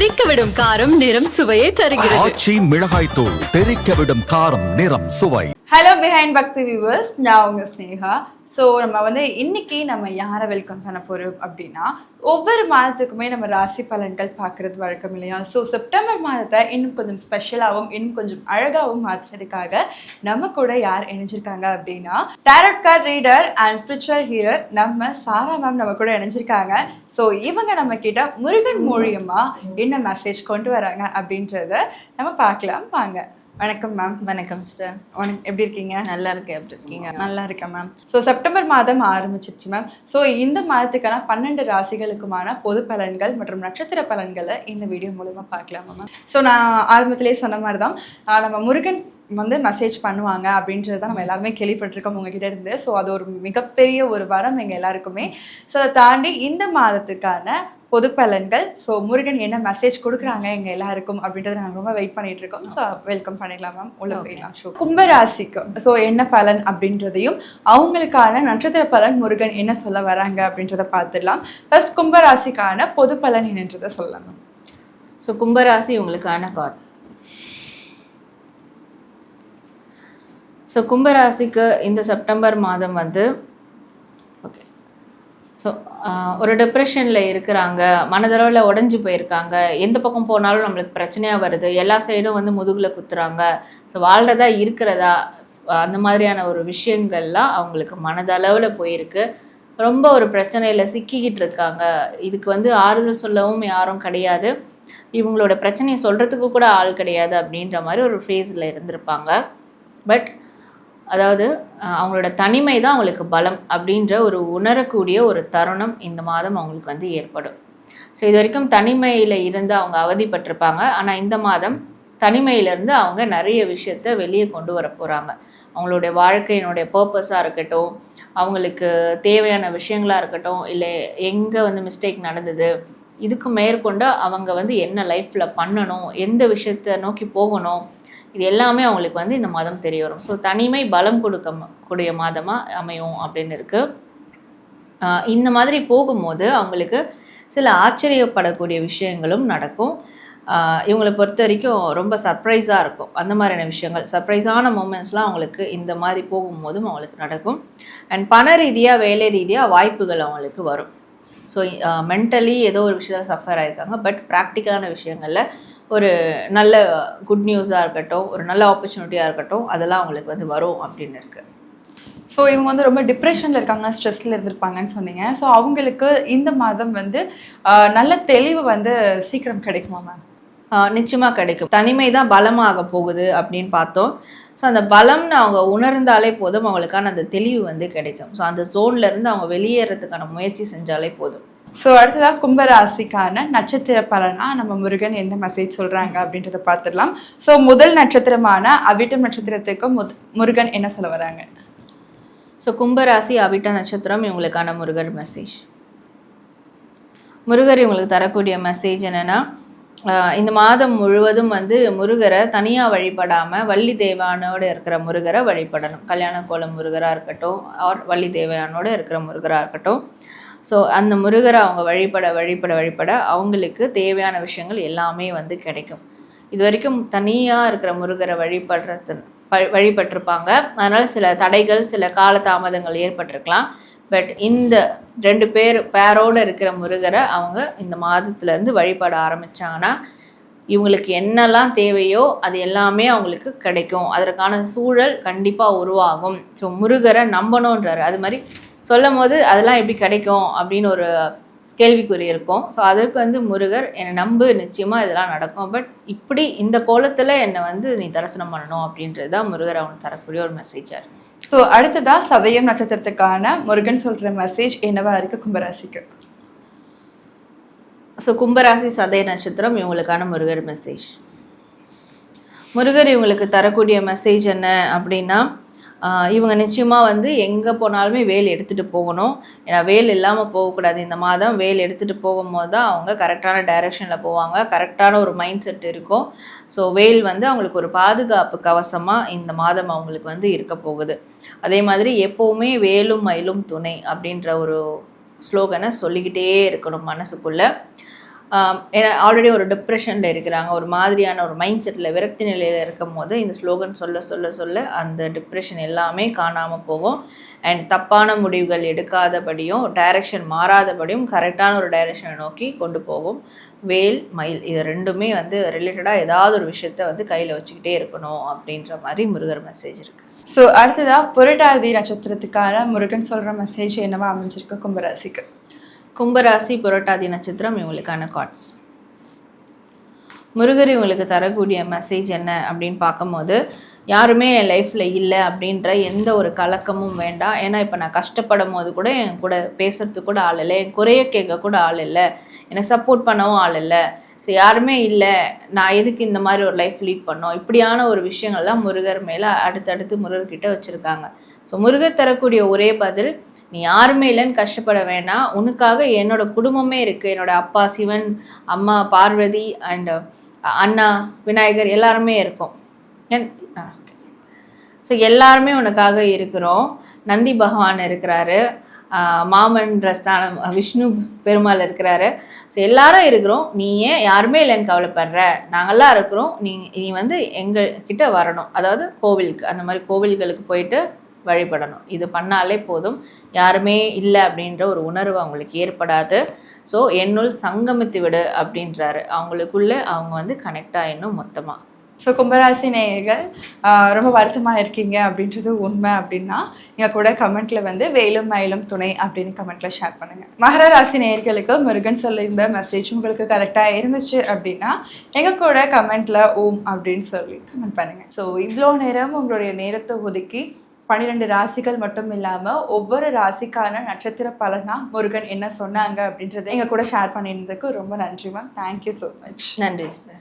தெறிக்கவிடும் காரம் நிறம் சுவையை தருகிறது. ஆச்சி மிளகாய் தூள் தெறிக்கவிடும் காரம் நிறம் சுவை. ஹலோ பிஹைண்ட் பக்தி வியூவர்ஸ், நான் உங்க ஸ்னேகா. ஸோ நம்ம இன்னைக்கு நம்ம யாரை வெல்கம் பண்ண போறோம் அப்படின்னா, ஒவ்வொரு மாதத்துக்குமே நம்ம ராசி பலன்கள் பார்க்கறது வழக்கம் இல்லையா? ஸோ செப்டம்பர் மாதத்தை இன்னும் கொஞ்சம் ஸ்பெஷலாகவும் இன்னும் கொஞ்சம் அழகாகவும் மாற்றுறதுக்காக நம்ம கூட யார் இணைஞ்சிருக்காங்க அப்படின்னா, tarot card reader and spiritual healer நம்ம சாரா மேம் நம்ம கூட இணைஞ்சிருக்காங்க. ஸோ இவங்க நம்ம கிட்ட முருகன் மூலியமா என்ன மெசேஜ் கொண்டு வராங்க அப்படின்றத நம்ம பார்க்கலாம். வாங்க. வணக்கம் மேம். வணக்கம் சிஸ்டர். எப்படி இருக்கீங்க? நல்லா இருக்கேன். எப்படி இருக்கீங்க? நல்லா இருக்கேன் மேம். ஸோ செப்டம்பர் மாதம் ஆரம்பிச்சிருச்சு மேம். ஸோ இந்த மாதத்துக்கான 12 ராசிகளுக்குமான பொது பலன்கள் மற்றும் நட்சத்திர பலன்களை இந்த வீடியோ மூலமா பார்க்கலாமா மேம்? ஸோ நான் ஆரம்பத்திலேயே சொன்ன மாதிரி தான், நம்ம முருகன் மெசேஜ் பண்ணுவாங்க அப்படின்றது தான் நம்ம எல்லாருமே கேள்விப்பட்டிருக்கோம் உங்ககிட்ட இருந்து. ஸோ அது ஒரு மிகப்பெரிய ஒரு வரம் எங்கள் எல்லாருக்குமே. ஸோ அதை தாண்டி இந்த மாதத்துக்கான பொது பலன்கள், ஸோ முருகன் என்ன மெசேஜ் கொடுக்குறாங்க எங்கள் எல்லாருக்கும் அப்படின்றத நாங்கள் ரொம்ப வெயிட் பண்ணிட்டு இருக்கோம். ஸோ வெல்கம் பண்ணிடலாம் மேம், உள்ள போயிடலாம். ஷோ கும்பராசிக்கு ஸோ என்ன பலன் அப்படின்றதையும் அவங்களுக்கான நட்சத்திர பலன் முருகன் என்ன சொல்ல வராங்க அப்படின்றத பார்த்துடலாம். ஃபர்ஸ்ட் கும்பராசிக்கான பொது பலன் என்னன்றதை சொல்லலாம் மேம். ஸோ கும்பராசி உங்களுக்கான கார்ட்ஸ். ஸோ கும்பராசிக்கு இந்த செப்டம்பர் மாதம் வந்து ஓகே, ஸோ ஒரு டிப்ரெஷனில் இருக்கிறாங்க, மனதளவில் உடஞ்சி போயிருக்காங்க, எந்த பக்கம் போனாலும் நம்மளுக்கு பிரச்சனையாக வருது, எல்லா சைடும் வந்து முதுகில் குத்துறாங்க, ஸோ வாழ்கிறதா இருக்கிறதா அந்த மாதிரியான ஒரு விஷயங்கள்லாம் அவங்களுக்கு மனதளவில் போயிருக்கு. ரொம்ப ஒரு பிரச்சனையில் சிக்கிக்கிட்டு இருக்காங்க. இதுக்கு வந்து ஆறுதல் சொல்லவும் யாரும் கிடையாது, இவங்களோட பிரச்சனையை சொல்கிறதுக்கு கூட ஆள் கிடையாது அப்படின்ற மாதிரி ஒரு ஃபேஸில் இருந்திருப்பாங்க. பட் அதாவது அவங்களோட தனிமை தான் அவங்களுக்கு பலம் அப்படின்ற ஒரு உணரக்கூடிய ஒரு தருணம் இந்த மாதம் அவங்களுக்கு வந்து ஏற்படும். ஸோ இது வரைக்கும் தனிமையில் இருந்து அவங்க அவதிப்பட்டிருப்பாங்க. ஆனால் இந்த மாதம் தனிமையிலேருந்து அவங்க நிறைய விஷயத்த வெளியே கொண்டு வர போகிறாங்க. அவங்களுடைய வாழ்க்கையினுடைய பர்பஸாக இருக்கட்டும், அவங்களுக்கு தேவையான விஷயங்களாக இருக்கட்டும், இல்லை எங்கே வந்து மிஸ்டேக் நடந்தது, இதுக்கு மேற்கொண்டு அவங்க வந்து என்ன லைஃப்பில் பண்ணணும், எந்த விஷயத்தை நோக்கி போகணும், இது எல்லாமே அவங்களுக்கு வந்து இந்த மாதம் தெரிய வரும். ஸோ தனிமை பலம் கூடிய மாதமாக அமையும் அப்படின்னு இருக்குது. இந்த மாதிரி போகும்போது அவங்களுக்கு சில ஆச்சரியப்படக்கூடிய விஷயங்களும் நடக்கும். இவங்களை பொறுத்த வரைக்கும் ரொம்ப சர்ப்ரைஸாக இருக்கும். அந்த மாதிரியான விஷயங்கள், சர்ப்ரைஸான மூமெண்ட்ஸ்லாம் அவங்களுக்கு இந்த மாதிரி போகும்போதும் அவங்களுக்கு நடக்கும். அண்ட் பண ரீதியாக வேலை ரீதியாக வாய்ப்புகள் அவங்களுக்கு வரும். ஸோ மென்டலி ஏதோ ஒரு விஷயத்தில் சஃபர் ஆகிருக்காங்க, பட் ப்ராக்டிக்கலான விஷயங்களில் ஒரு நல்ல குட் நியூஸாக இருக்கட்டும், ஒரு நல்ல ஆப்பர்ச்சுனிட்டியாக இருக்கட்டும், அதெல்லாம் அவங்களுக்கு வந்து வரும் அப்படின்னு இருக்குது. ஸோ இவங்க வந்து ரொம்ப டிப்ரெஷனில் இருக்காங்க, ஸ்ட்ரெஸ்ஸில் இருந்திருப்பாங்கன்னு சொன்னீங்க. ஸோ அவங்களுக்கு இந்த மாதம் வந்து நல்ல தெளிவு வந்து சீக்கிரம் கிடைக்குமா மேம்? நிச்சயமாக கிடைக்கும். தனிமை தான் பலமாக போகுது அப்படின்னு பார்த்தோம். ஸோ அந்த பலம்னு அவங்க உணர்ந்தாலே போதும், அவங்களுக்கான அந்த தெளிவு வந்து கிடைக்கும். ஸோ அந்த ஜோன்லேருந்து அவங்க வெளியேறதுக்கான முயற்சி செஞ்சாலே போதும். ஸோ அடுத்ததாக கும்பராசிக்கான நட்சத்திர பலனா நம்ம முருகன் என்ன மெசேஜ் சொல்கிறாங்க அப்படின்றத பார்த்துடலாம். ஸோ முதல் நட்சத்திரமான அவிட்டம் நட்சத்திரத்துக்கு முருகன் என்ன சொல்ல வராங்க? ஸோ கும்பராசி அவிட்ட நட்சத்திரம் இவங்களுக்கான முருகர் மெசேஜ். முருகர் இவங்களுக்கு தரக்கூடிய மெசேஜ் என்னென்னா, இந்த மாதம் முழுவதும் வந்து முருகரை தனியாக வழிபடாமல் வள்ளி தேவானோடு இருக்கிற முருகரை வழிபடணும். கல்யாண கோலம் முருகராக இருக்கட்டும், ஆர் வள்ளி தேவையானோடு இருக்கிற முருகராக இருக்கட்டும். ஸோ அந்த முருகரை அவங்க வழிபட அவங்களுக்கு தேவையான விஷயங்கள் எல்லாமே வந்து கிடைக்கும். இது வரைக்கும் தனியாக இருக்கிற முருகரை வழிபட்டிருப்பாங்க. அதனால் சில தடைகள், சில காலதாமதங்கள் ஏற்பட்டிருக்கலாம். பட் இந்த 2 பேரோடு இருக்கிற முருகரை அவங்க இந்த மாதத்துலேருந்து வழிபட ஆரம்பித்தாங்கன்னா இவங்களுக்கு என்னெல்லாம் தேவையோ அது எல்லாமே அவங்களுக்கு கிடைக்கும். அதற்கான சூழல் கண்டிப்பாக உருவாகும். ஸோ முருகரை நம்பணுன்றாரு. அது மாதிரி சொல்லும் போது அதெல்லாம் எப்படி கிடைக்கும் அப்படின்னு ஒரு கேள்விக்குறி இருக்கும். ஸோ அதற்கு வந்து முருகர் என்னை நம்பு, நிச்சயமாக இதெல்லாம் நடக்கும், பட் இப்படி இந்த கோலத்தில் என்னை வந்து நீ தரிசனம் பண்ணணும் அப்படின்றது தான் முருகர் அவனுக்கு தரக்கூடிய ஒரு மெசேஜாக இருக்குது. ஸோ அடுத்ததாக சதயம் நட்சத்திரத்துக்கான முருகன் சொல்கிற மெசேஜ் என்னவா இருக்குது கும்பராசிக்கு? ஸோ கும்பராசி சதய நட்சத்திரம் இவங்களுக்கான முருகர் மெசேஜ். முருகர் இவங்களுக்கு தரக்கூடிய மெசேஜ் என்ன அப்படின்னா, இவங்க நிச்சயமாக வந்து எங்கே போனாலுமே வேல் எடுத்துகிட்டு போகணும். ஏன்னா வேல் இல்லாமல் போகக்கூடாது. இந்த மாதம் வேல் எடுத்துகிட்டு போகும்போது தான் அவங்க கரெக்டான டைரெக்ஷனில் போவாங்க, கரெக்டான ஒரு மைண்ட் செட் இருக்கும். ஸோ வேல் வந்து அவங்களுக்கு ஒரு பாதுகாப்பு கவசமாக இந்த மாதம் அவங்களுக்கு வந்து இருக்க போகுது. அதே மாதிரி எப்போவுமே வேலும் மயிலும் துணை அப்படின்ற ஒரு ஸ்லோகனை சொல்லிக்கிட்டே இருக்கணும் மனசுக்குள்ளே. ஏன்னா ஆல்ரெடி ஒரு டிப்ரெஷனில் இருக்கிறாங்க, ஒரு மாதிரியான ஒரு மைண்ட் செட்டில் விரக்தி நிலையில் இருக்கும் போது இந்த ஸ்லோகன் சொல்ல சொல்ல சொல்ல அந்த டிப்ரெஷன் எல்லாமே காணாமல் போகும். அண்ட் தப்பான முடிவுகள் எடுக்காதபடியும் டைரக்ஷன் மாறாதபடியும் கரெக்டான ஒரு டைரக்ஷனை நோக்கி கொண்டு போகும். வேல் மயில் இது ரெண்டுமே வந்து ரிலேட்டடாக ஏதாவது ஒரு விஷயத்த வந்து கையில் வச்சுக்கிட்டே இருக்கணும் அப்படின்ற மாதிரி முருகர் மெசேஜ் இருக்குது. ஸோ அடுத்ததாக புரட்டாதி நட்சத்திரத்துக்கான முருகன் சொல்கிற மெசேஜ் என்னவா அமைஞ்சிருக்கு கும்பராசிக்கு? கும்பராசி புரட்டாதி நட்சத்திரம் இவங்களுக்கான கார்ட்ஸ். முருகர் இவங்களுக்கு தரக்கூடிய மெசேஜ் என்ன அப்படின்னு பார்க்கும்போது, யாருமே என் லைஃப்பில் இல்லை அப்படின்ற எந்த ஒரு கலக்கமும் வேண்டாம். ஏன்னா இப்போ நான் கஷ்டப்படும் போது கூட என் கூட பேசுறதுக்கு கூட ஆள் இல்லை, என் குறைய கேட்க கூட ஆள் இல்லை, எனக்கு சப்போர்ட் பண்ணவும் ஆள் இல்லை. ஸோ யாருமே இல்லை, நான் எதுக்கு இந்த மாதிரி ஒரு லைஃப் லீட் பண்ணோம், இப்படியான ஒரு விஷயங்கள்லாம் முருகர் மேலே அடுத்தடுத்து முருகர்கிட்ட வச்சுருக்காங்க. ஸோ முருகர் தரக்கூடிய ஒரே பதில், நீ யாருமே இல்லைன்னு கஷ்டப்பட வேணாம், உனக்காக என்னோட குடும்பமே இருக்குது. என்னோட அப்பா சிவன், அம்மா பார்வதி அண்ட் அண்ணா விநாயகர் எல்லாருமே இருக்கும். ஸோ எல்லாருமே உனக்காக இருக்கிறோம். நந்தி பகவான் இருக்கிறாரு, மாமன்ற ஸ்தானம் விஷ்ணு பெருமாள் இருக்கிறாரு. ஸோ எல்லாரும் இருக்கிறோம், நீ ஏன் யாருமே இல்லைன்னு கவலைப்படுற, நாங்கள்லாம் இருக்கிறோம், நீ வந்து எங்ககிட்ட வரணும். அதாவது கோவிலுக்கு, அந்த மாதிரி கோவில்களுக்கு போயிட்டு வழிபடணும். இது பண்ணாலே போதும், யாருமே இல்லை அப்படின்ற ஒரு உணர்வு அவங்களுக்கு ஏற்படாது. ஸோ என்னுள் சங்கமித்து விடு அப்படின்றாரு. அவங்களுக்குள்ள அவங்க வந்து கனெக்ட் ஆகிடணும் மொத்தமாக. ஸோ கும்பராசி நேயர்கள் ரொம்ப வருத்தமாக இருக்கீங்க அப்படின்றது உண்மை அப்படின்னா எங்கள் கூட கமெண்ட்டில் வந்து வேலும் மயிலும் துணை அப்படின்னு கமெண்ட்டில் ஷேர் பண்ணுங்கள். மகர ராசி நேயர்களுக்கு முருகன் சொல்லியிருந்த மெசேஜ் உங்களுக்கு கரெக்டாக இருந்துச்சு அப்படின்னா எங்கள் கூட கமெண்ட்டில் ஓம் அப்படின்னு சொல்லி கமெண்ட் பண்ணுங்கள். ஸோ இவ்வளோ நேரம் உங்களுடைய நேரத்தை ஒதுக்கி 12 ராசிகள் மட்டும் இல்லாமல் ஒவ்வொரு ராசிக்கான நட்சத்திர பலனாக முருகன் என்ன சொன்னாங்க அப்படின்றத எங்கள் கூட ஷேர் பண்ணியிருந்ததுக்கு ரொம்ப நன்றி மேம். Thank you so much. நன்றி.